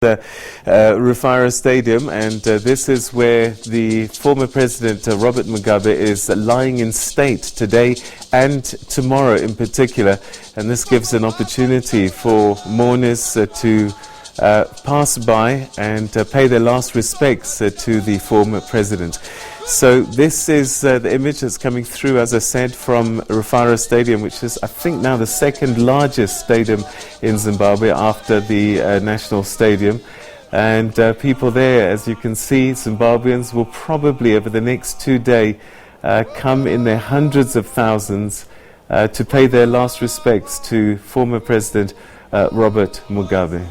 Rufaro Stadium, and this is where the former President Robert Mugabe is lying in state today and tomorrow in particular, and this gives an opportunity for mourners to pass by and pay their last respects to the former president. So this is the image that's coming through, as I said, from Rufaro Stadium, which is, I think, now the second largest stadium in Zimbabwe after the National Stadium. And people there, as you can see, Zimbabweans will probably over the next 2 days come in their hundreds of thousands to pay their last respects to former President Robert Mugabe.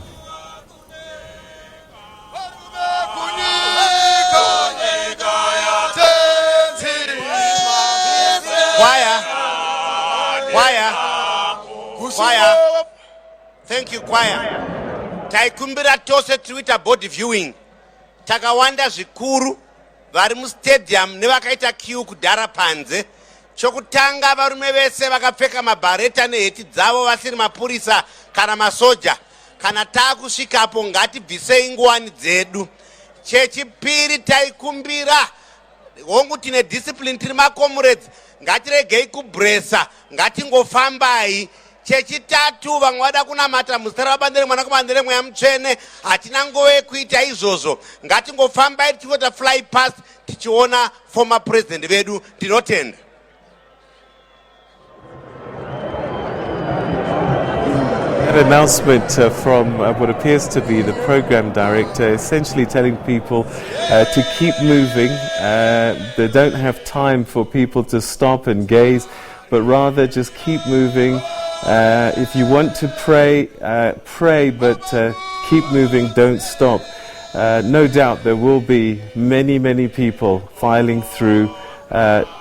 Choir. Thank you, choir. Taikumbira tose Twitter board viewing. Takawanda zvikuru vari mustadium nevakaita queue kudhara panze. Chokutanga varume vese vakapfeka mabareta neheti dzavo vasiri mapurisa kana masoja. Kana taakusvikapo ngatibvisei nguwani dzedu. Chechipiri taikumbira hongu tine discipline tiri makomrades. Ngatiregei kubresa, ngatingofambai. Chechitatu vamwe vada kunamata muzita rabandere mwanakomana mweya mutsvene, hatina nguva yekuita izvozvo. Ngatingofambai tichingota fly past tichiona former president vedu. Tinotenda. An announcement from what appears to be the program director, essentially telling people to keep moving. They don't have time for people to stop and gaze, but rather just keep moving. If you want to pray, pray, but keep moving, don't stop. No doubt there will be many people filing through,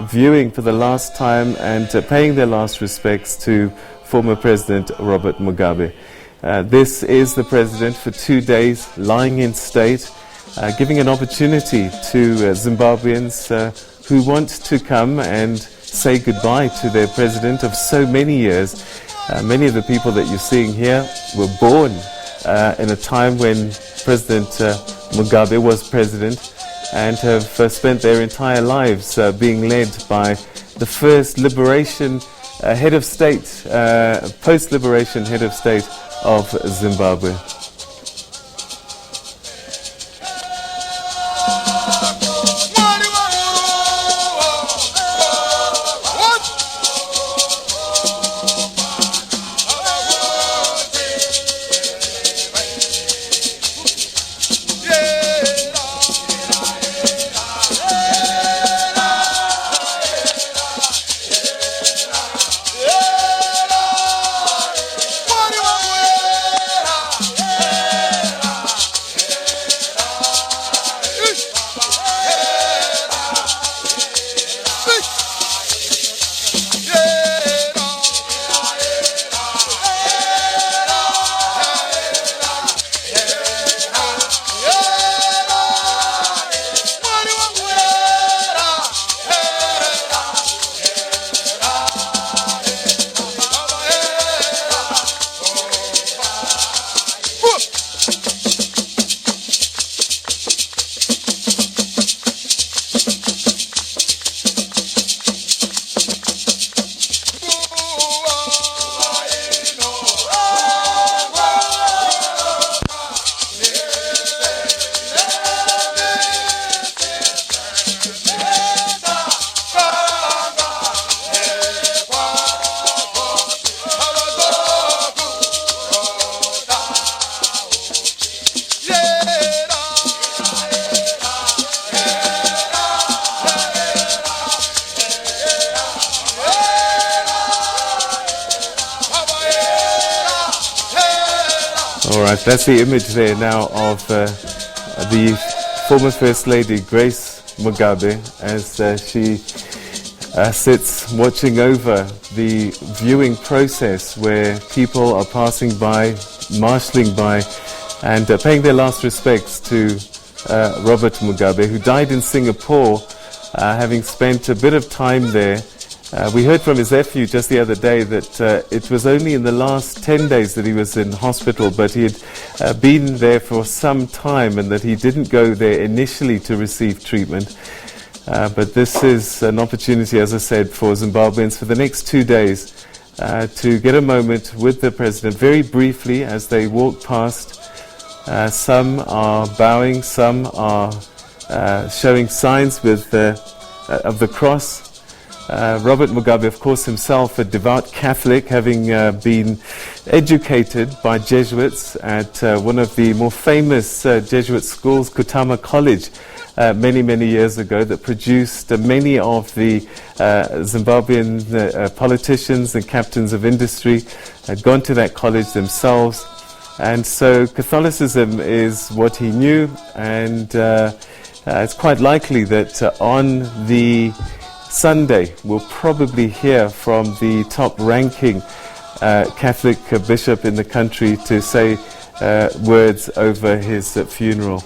viewing for the last time and paying their last respects to former President Robert Mugabe. This is the president for 2 days lying in state, giving an opportunity to Zimbabweans who want to come and say goodbye to their president of so many years. Many of the people that you're seeing here were born in a time when President Mugabe was president and have spent their entire lives being led by the first liberation head of state, post-liberation head of state of Zimbabwe. All right, that's the image there now of the former First Lady, Grace Mugabe, as she sits watching over the viewing process where people are passing by, marshalling by, and paying their last respects to Robert Mugabe, who died in Singapore, having spent a bit of time there We heard from his nephew just the other day that it was only in the last 10 days that he was in hospital, but he had been there for some time and that he didn't go there initially to receive treatment. But this is an opportunity, as I said, for Zimbabweans for the next 2 days to get a moment with the president very briefly as they walk past. Some are bowing, some are showing signs with of the cross. Robert Mugabe, of course, himself a devout Catholic, having been educated by Jesuits at one of the more famous Jesuit schools, Kutama College, many, many years ago, that produced many of the Zimbabwean politicians and captains of industry, had gone to that college themselves. And so Catholicism is what he knew, and it's quite likely that on the Sunday we'll probably hear from the top-ranking Catholic bishop in the country to say words over his funeral.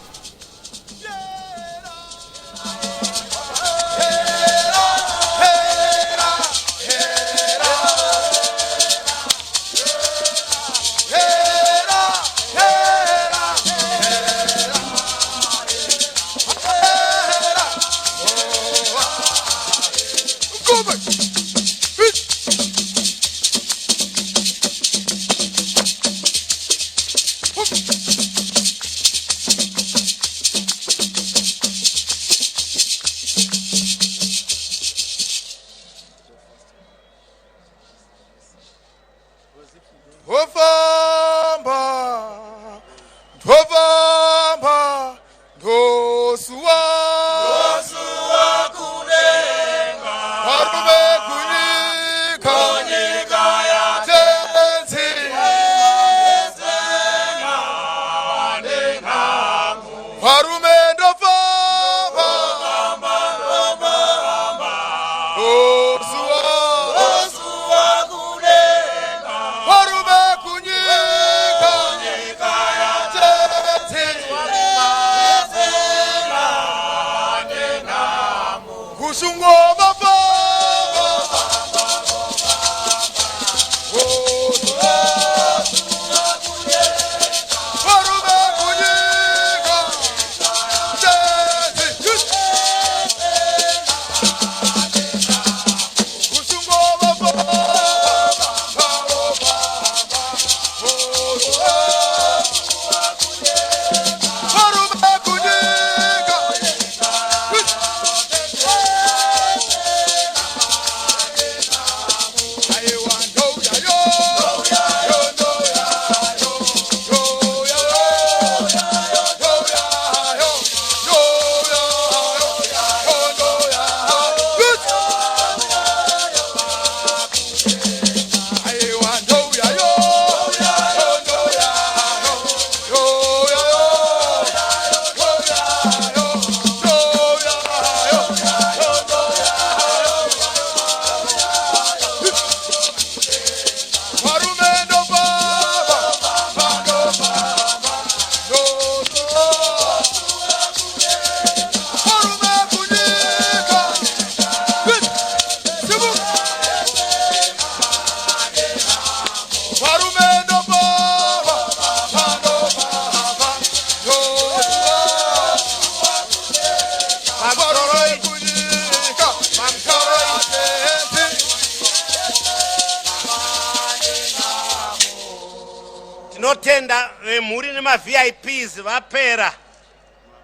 Tinotenda vemhuri nema-VIPs vapera.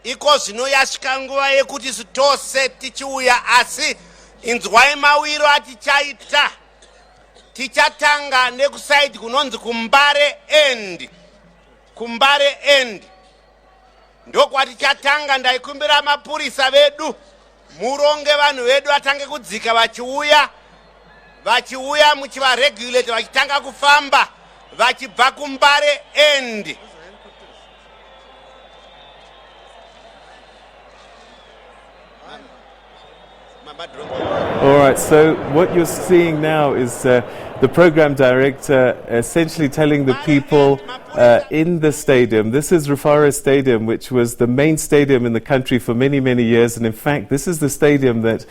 Iko zvino yasvika nguva yekuti tose tichiuya, asi inzwai mawiro atichaita. Tichatanga nekusaidi kunonzi Kumbare End. Kumbare End. Ndokwatichatanga. Ndaikumbira mapurisa vedu muronge vanhu vedu vatange kudzika vachiuya muchivaregulate vachitanga kufamba vachibva Kumbare End. All right, so what you're seeing now is the program director essentially telling the people in the stadium. This is Rufaro Stadium, which was the main stadium in the country for many, many years. And in fact, this is the stadium that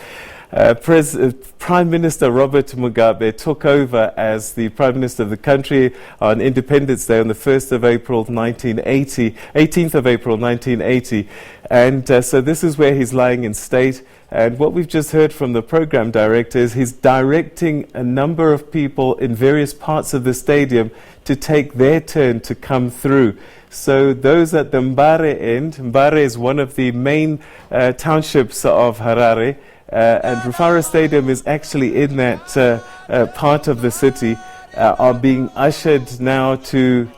Prime Minister Robert Mugabe took over as the Prime Minister of the country on Independence Day on the 1st of April 1980, 18th of April 1980. And so this is where he's lying in state. And what we've just heard from the program director is he's directing a number of people in various parts of the stadium to take their turn to come through. So those at the Mbare end, Mbare is one of the main townships of Harare, and Rufaro Stadium is actually in that part of the city, are being ushered now to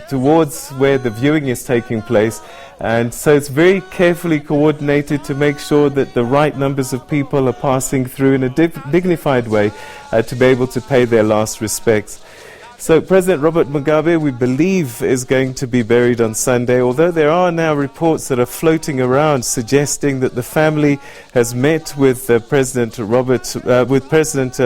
towards where the viewing is taking place. And so it's very carefully coordinated to make sure that the right numbers of people are passing through in a dignified way to be able to pay their last respects. So President Robert Mugabe, we believe, is going to be buried on Sunday, although there are now reports that are floating around suggesting that the family has met with President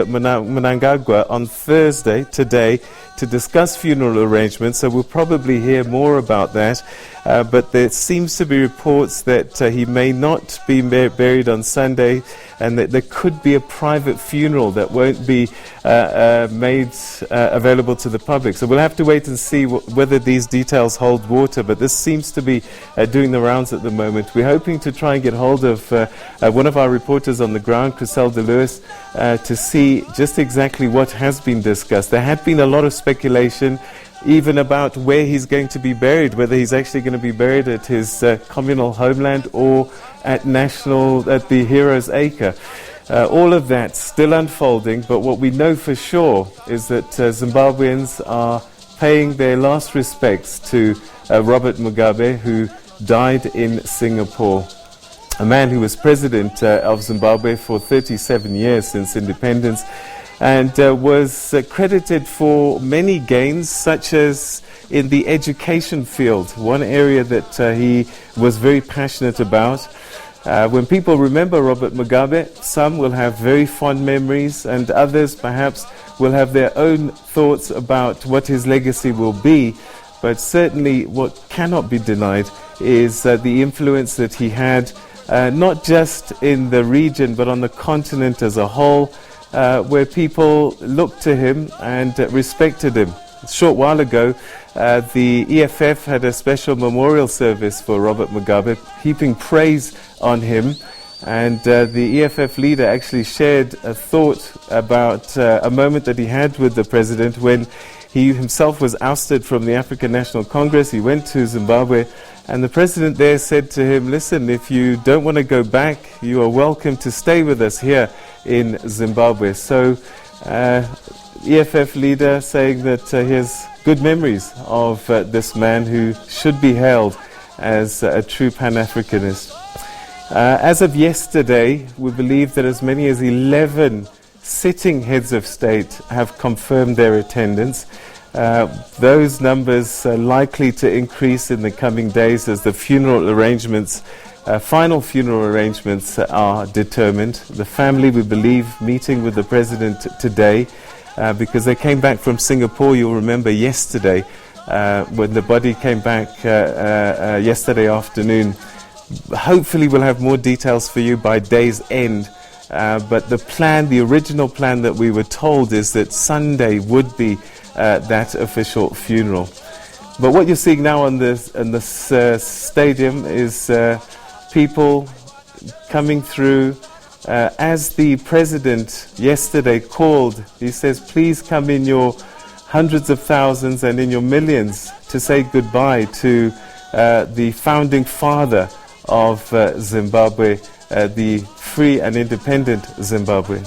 Mnangagwa on Thursday, today, to discuss funeral arrangements. So we'll probably hear more about that. But there seems to be reports that he may not be buried on Sunday, and that there could be a private funeral that won't be made available to the public. So we'll have to wait and see whether these details hold water, but this seems to be doing the rounds at the moment. We're hoping to try and get hold of one of our reporters on the ground, Chriselle de Lewis, to see just exactly what has been discussed. There had been a lot of speculation even about where he's going to be buried, whether he's actually going to be buried at his communal homeland or at the Heroes Acre. All of that still unfolding, but what we know for sure is that Zimbabweans are paying their last respects to Robert Mugabe, who died in Singapore. A man who was president of Zimbabwe for 37 years since independence, and was credited for many gains, such as in the education field, one area that he was very passionate about. When people remember Robert Mugabe, some will have very fond memories, and others perhaps will have their own thoughts about what his legacy will be. But certainly what cannot be denied is the influence that he had, not just in the region, but on the continent as a whole, where people looked to him and respected him. A short while ago, the EFF had a special memorial service for Robert Mugabe, heaping praise on him. And the EFF leader actually shared a thought about a moment that he had with the president when he himself was ousted from the African National Congress. He went to Zimbabwe, and the president there said to him, "Listen, if you don't want to go back, you are welcome to stay with us here in Zimbabwe." So EFF leader saying that he has good memories of this man who should be hailed as a true Pan-Africanist. As of yesterday, we believe that as many as 11 sitting heads of state have confirmed their attendance. Those numbers are likely to increase in the coming days as the funeral arrangements, final funeral arrangements are determined. The family, we believe, meeting with the president today because they came back from Singapore, you'll remember yesterday, when the body came back yesterday afternoon. Hopefully we'll have more details for you by day's end. But the original plan that we were told is that Sunday would be that official funeral. But what you're seeing now on this stadium is people coming through. As the president yesterday called, he says, please come in your hundreds of thousands and in your millions to say goodbye to the founding father of Zimbabwe, the free and independent Zimbabwe.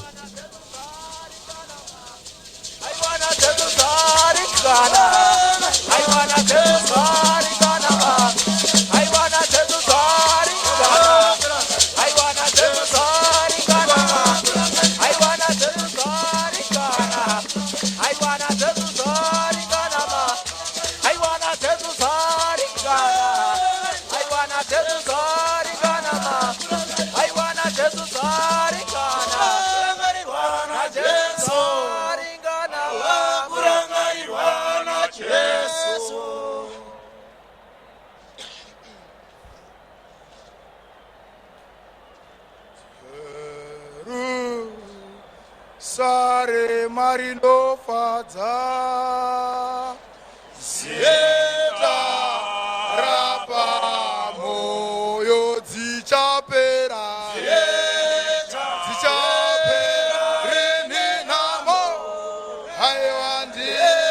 Sare Marino Fadza Zeta Rapa Moyo Zichapera Zichapera Rini Namo Haywandiwa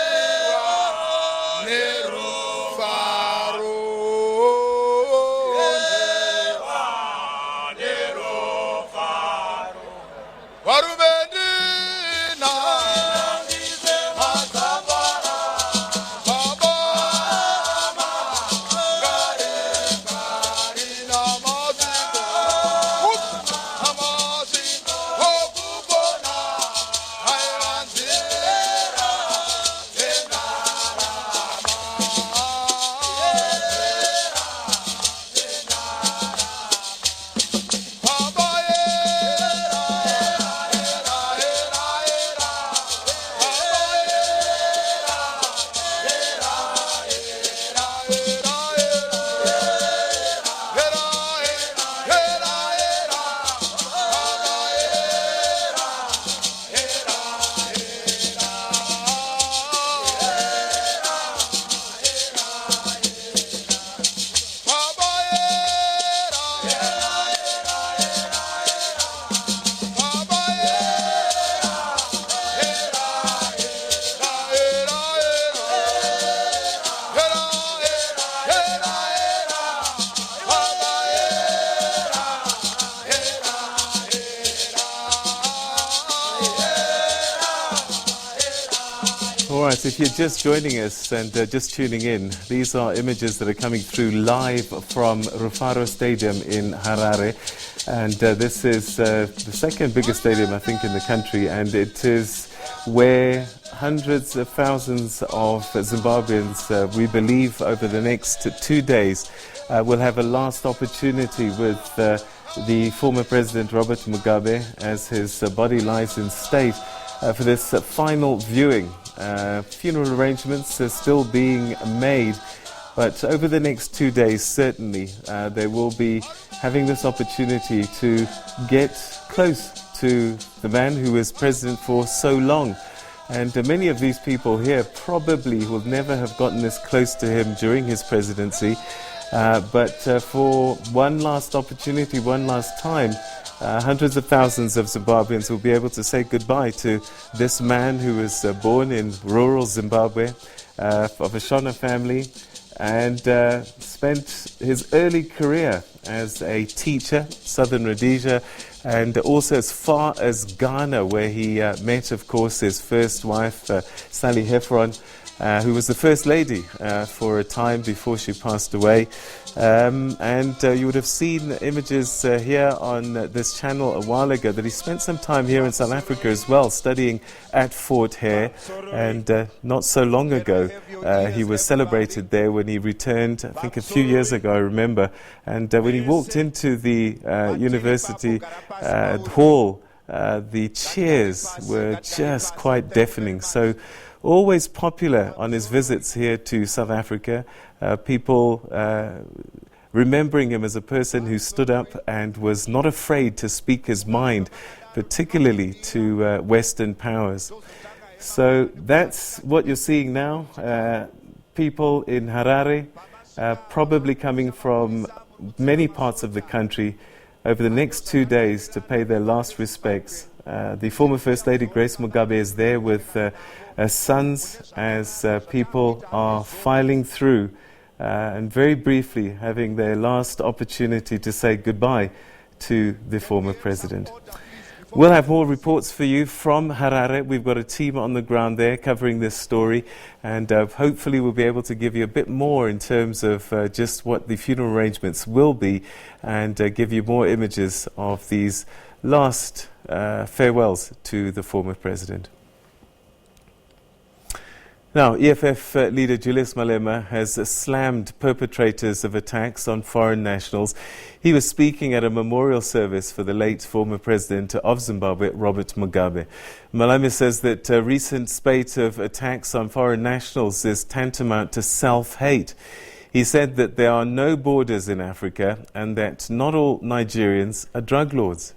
Neru Faro Warubendi All right, if you're just joining us and just tuning in, these are images that are coming through live from Rufaro Stadium in Harare. And this is the second biggest stadium, I think, in the country. And it is where hundreds of thousands of Zimbabweans, we believe, over the next 2 days, will have a last opportunity with the former President Robert Mugabe as his body lies in state for this final viewing. Funeral arrangements are still being made, but over the next 2 days, certainly, they will be having this opportunity to get close to the man who was president for so long. And many of these people here probably will never have gotten this close to him during his presidency. But for one last opportunity, one last time, hundreds of thousands of Zimbabweans will be able to say goodbye to this man who was born in rural Zimbabwe, of a Shona family, and spent his early career as a teacher, Southern Rhodesia, and also as far as Ghana, where he met, of course, his first wife, Sally Heffron, who was the First Lady for a time before she passed away. And you would have seen images here on this channel a while ago that he spent some time here in South Africa as well, studying at Fort Hare. And not so long ago, he was celebrated there when he returned, I think a few years ago, I remember. And when he walked into the university hall, the cheers were just quite deafening. So always popular on his visits here to South Africa. People remembering him as a person who stood up and was not afraid to speak his mind, particularly to Western powers. So that's what you're seeing now. People in Harare, probably coming from many parts of the country over the next 2 days to pay their last respects. The former First Lady, Grace Mugabe, is there with her sons as people are filing through and very briefly having their last opportunity to say goodbye to the former president. We'll have more reports for you from Harare. We've got a team on the ground there covering this story, and hopefully we'll be able to give you a bit more in terms of just what the funeral arrangements will be, and give you more images of these last farewells to the former president. Now, EFF leader Julius Malema has slammed perpetrators of attacks on foreign nationals. He was speaking at a memorial service for the late former president of Zimbabwe, Robert Mugabe. Malema says that a recent spate of attacks on foreign nationals is tantamount to self-hate. He said that there are no borders in Africa and that not all Nigerians are drug lords.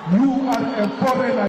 You are a foreigner